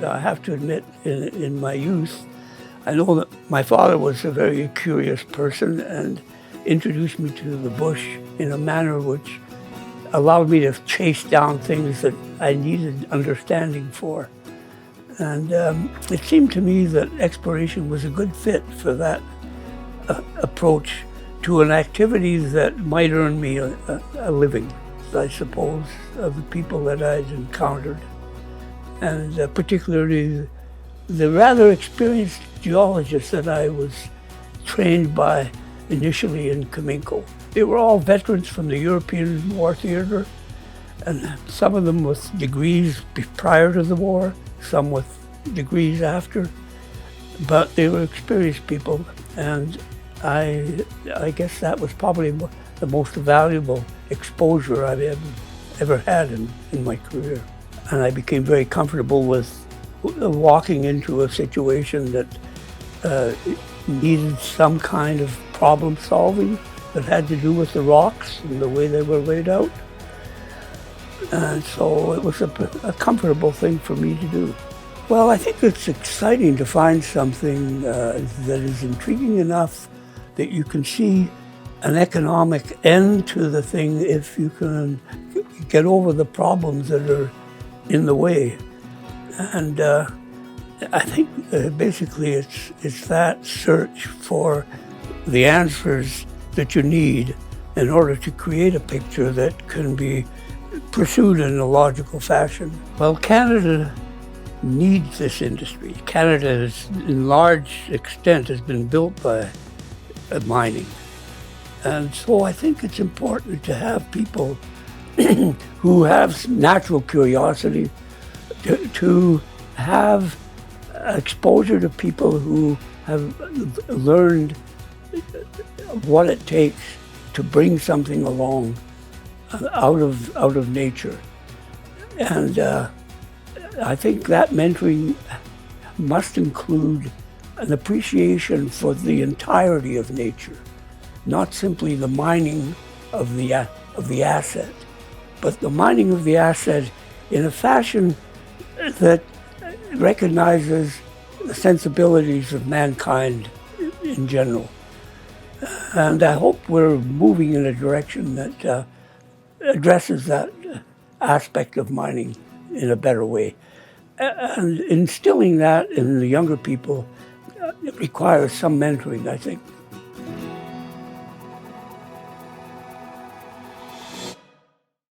I have to admit, in my youth, I know that my father was a very curious person and introduced me to the bush in a manner which allowed me to chase down things that I needed understanding for. And it seemed to me that exploration was a good fit for that approach to an activity that might earn me a living, I suppose, of the people that I'd encountered. And particularly the rather experienced geologists that I was trained by initially in Kaminko. They were all veterans from the European War theater, and some of them with degrees prior to the war, some with degrees after, but they were experienced people, and I guess that was probably the most valuable exposure I've ever had in my career. And I became very comfortable with walking into a situation that needed some kind of problem solving that had to do with the rocks and the way they were laid out. And so it was a comfortable thing for me to do. Well, I think it's exciting to find something that is intriguing enough that you can see an economic end to the thing if you can get over the problems that are in the way. And I think basically it's that search for the answers that you need in order to create a picture that can be pursued in a logical fashion. Well, Canada needs this industry. Canada is, in large extent, has been built by mining. And so I think it's important to have people who have natural curiosity, to have exposure to people who have learned what it takes to bring something along out of nature. And I think that mentoring must include an appreciation for the entirety of nature, not simply the mining of the asset, but the mining of the asset in a fashion that recognizes the sensibilities of mankind in general. And I hope we're moving in a direction that addresses that aspect of mining in a better way. And instilling that in the younger people, it requires some mentoring, I think.